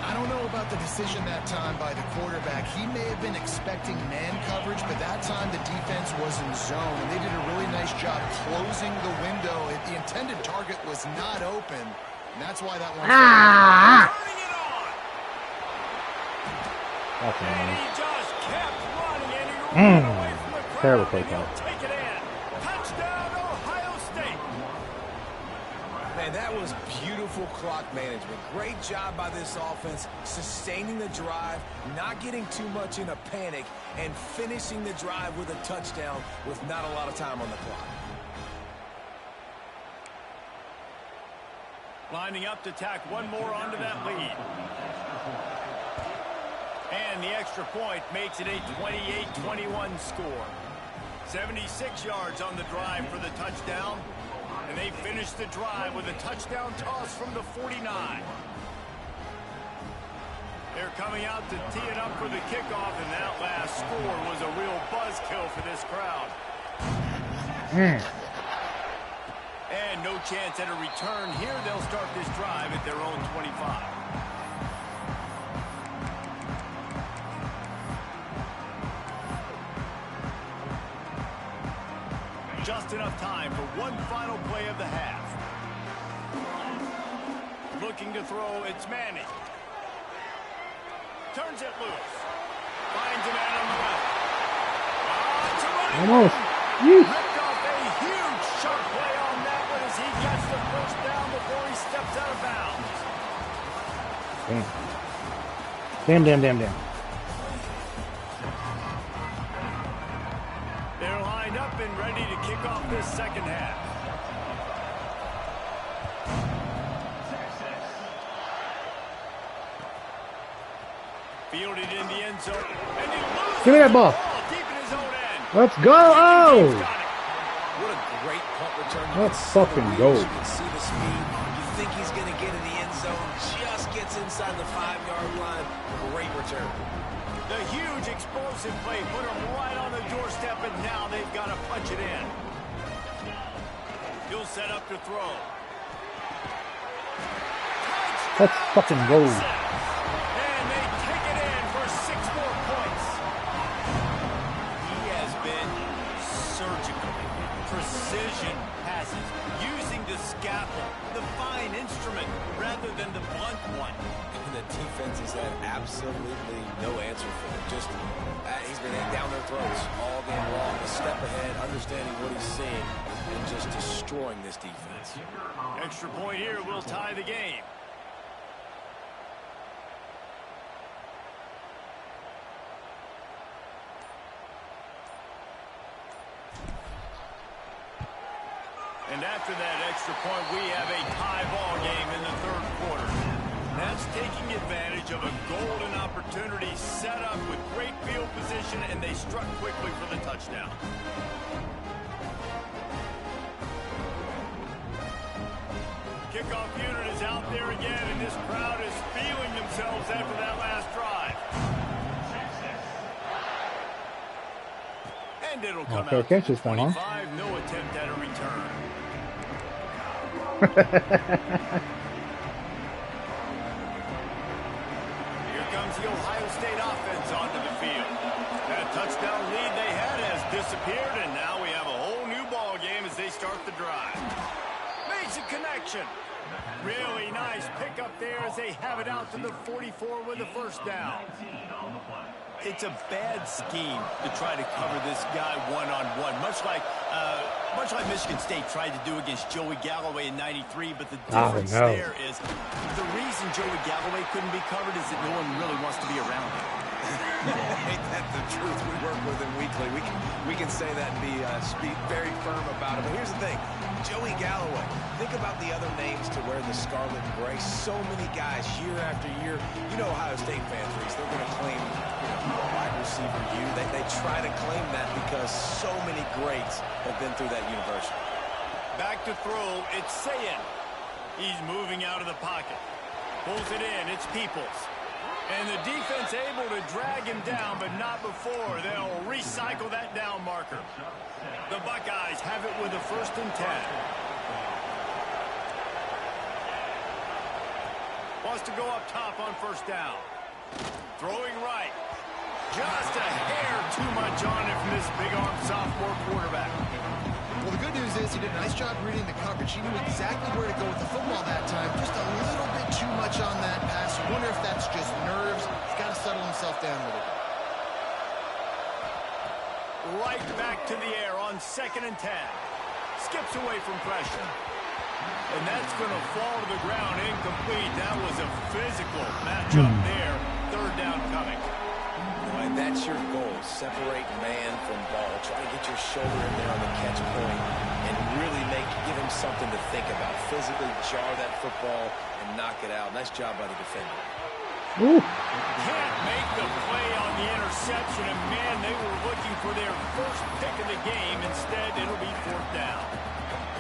I don't know about the decision that time by the quarterback. He may have been expecting man coverage, but that time the defense was in zone, and they did a really nice job closing the window. The intended target was not open, and that's why that one... Turning it on! That's And he nice. just kept running, and he ran away from the crowd, Terrible and play call. he'll take it in. Touchdown, Ohio State! Man, that was beautiful clock management. Great job by this offense, sustaining the drive, not getting too much in a panic, and finishing the drive with a touchdown with not a lot of time on the clock. Lining up to tack one more onto that lead. And the extra point makes it a 28-21 score. 76 yards on the drive for the touchdown. And they finish the drive with a touchdown toss from the 49. They're coming out to tee it up for the kickoff, and that last score was a real buzzkill for this crowd. And no chance at a return here. They'll start this drive at their own 25. Just enough time for one final play of the half. Looking to throw, it's Manning. Turns it loose. Finds a man on the left. It's a running Almost. Ripped off a huge sharp play on that one as he gets the first down before he steps out of bounds. Damn. They're lined up and ready to kick off this second half. Fielded in the end zone. And he loses Give me that ball. deep in his own end. Let's go. Oh! What a great punt return. You Let's can see the fucking wheels, go. You can see the speed. You think he's going to get in the end zone. Just gets inside the 5-yard line. Great return. The huge explosive play put him right on the doorstep, and now they've got to punch it in. He'll set up to throw. Let's fucking go. And they take it in for 6 more points. He has been surgical. Precision passes. Using the scalpel, the fine instrument, rather than the blunt one. And the defense has had absolutely no answer for him. Just, he's been down their throats all game long. A step ahead, understanding what he's seeing, and just destroying this defense. Extra point here will tie the game. And after that extra point, we have a tie ball game in the third quarter. That's taking advantage of a golden opportunity set up with great field position, and they struck quickly for the touchdown. Kickoff unit is out there again, and this crowd is feeling themselves after that last drive. And it'll come out to the 25, no attempt at a return. Here comes the Ohio State offense onto the field. That touchdown lead they had has disappeared, and now we have a whole new ball game as they start the drive. Makes a connection. Really nice pickup there as they have it out to the 44 with a first down. It's a bad scheme to try to cover this guy one-on-one, much like Michigan State tried to do against Joey Galloway in '93, but the difference there is the reason Joey Galloway couldn't be covered is that no one really wants to be around him. Ain't that the truth? We work with him weekly. We can say that and be very firm about it. But here's the thing. Joey Galloway, think about the other names to wear the scarlet and gray. So many guys year after year. You know Ohio State fans, Reese, they're going to claim wide receiver U. They try to claim that because so many greats have been through that university. Back to throw, it's Sayin. He's moving out of the pocket. Pulls it in, it's Peoples. And the defense able to drag him down, but not before. They'll recycle that down marker. The Buckeyes have it with a 1st and 10. Wants to go up top on 1st down. Throwing right. Just a hair too much on it from this big-arm sophomore quarterback. Well, the good news is he did a nice job reading the coverage. He knew exactly where to go with the football that time. Just a little bit too much on that pass. You wonder if that's just nerves. He's got to settle himself down a little bit. Right back to the air on 2nd and 10. Skips away from pressure. And that's going to fall to the ground incomplete. That was a physical matchup there. 3rd down coming. And that's your goal. Separate man from ball. Try to get your shoulder in there on the catch point and really give him something to think about. Physically jar that football and knock it out. Nice job by the defender. Ooh. Can't make the play on the interception, and man, they were looking for their first pick of the game. Instead, it'll be 4th down.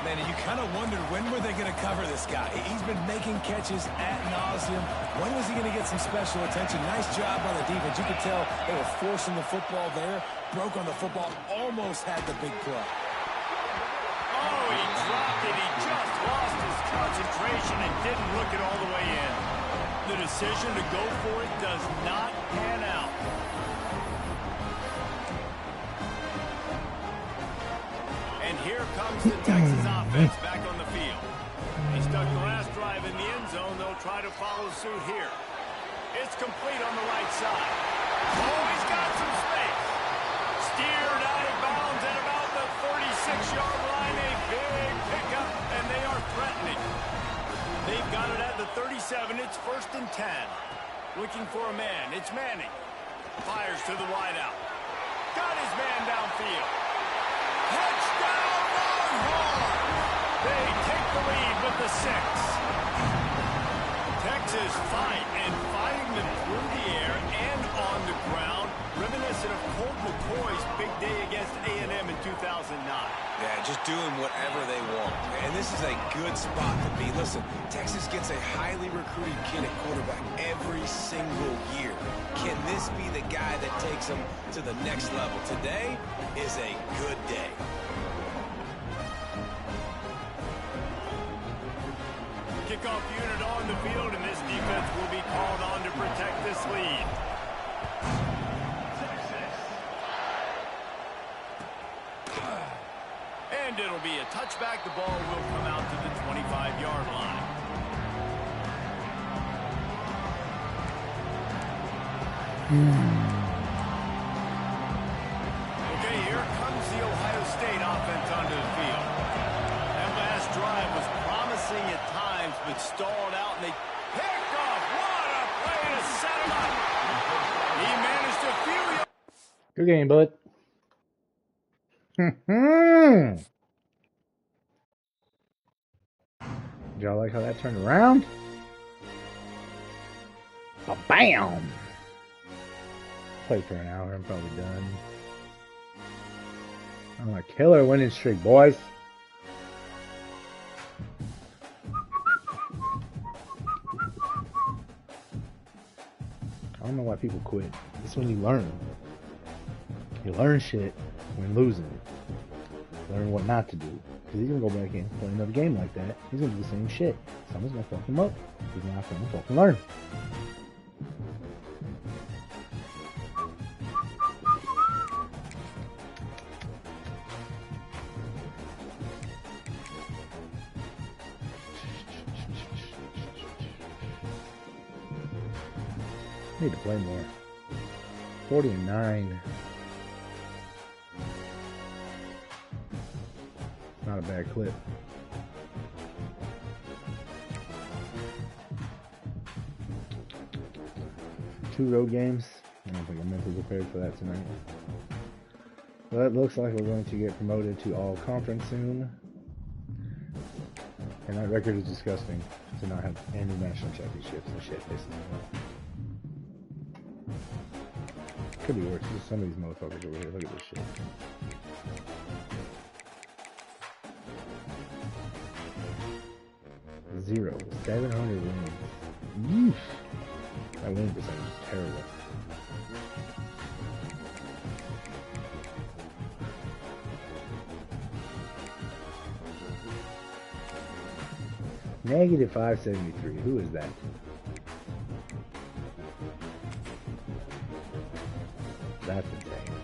Man, you kind of wondered when were they going to cover this guy. He's been making catches ad nauseum. When was he going to get some special attention? Nice job by the defense. You could tell they were forcing the football there. Broke on the football, almost had the big play. Oh, he dropped it. He just lost his concentration and didn't look it all the way in. The decision to go for it does not pan out. And here comes the Texas offense back on the field. He stuck the last drive in the end zone. They'll try to follow suit here. It's complete on the right side. Oh, he's got some space. Steered out of bounds at about the 36-yard line. A big pickup, and they are threatening. They've got it at the 37. It's 1st and 10. Looking for a man. It's Manning. Fires to the wideout. Got his man downfield. Touchdown, Longhorns! They take the lead with the 6. Texas fighting them through the air and on the ground. Reminiscent of Colt McCoy's big day against A&M in 2009. Yeah, just doing whatever they want. And this is a good spot to be. Listen, Texas gets a highly recruited kid at quarterback every single year. Can this be the guy that takes them to the next level? Today is a good day. Kickoff unit on the field, and this defense will be called on to protect this lead. And it'll be a touchback. The ball will come out to the 25-yard line. Okay, here comes the Ohio State offense onto the field. That last drive was promising at times, but stalled out, and they picked off. What a play to set him up. He managed to fuel. Good game, bud. Did y'all like how that turned around? Ba-bam! Play for an hour, I'm probably done. I'm a killer winning streak, boys. I don't know why people quit. It's when you learn. You learn shit when losing. Learn what not to do. Because he's going to go back in and play another game like that. He's going to do the same shit. Someone's going to fuck him up. He's not going to fucking learn. Need to play more. 40-9. Not a bad clip. Two road games. I don't think I'm mentally prepared for that tonight. Well, it looks like we're going to get promoted to all conference soon. And that record is disgusting to not have any national championships and shit pisses me off. Could be worse. There's some of these motherfuckers over here. Look at this shit. Zero. 700 wins. Yeesh. That win percentage is terrible. Negative 573. Who is that? That's insane.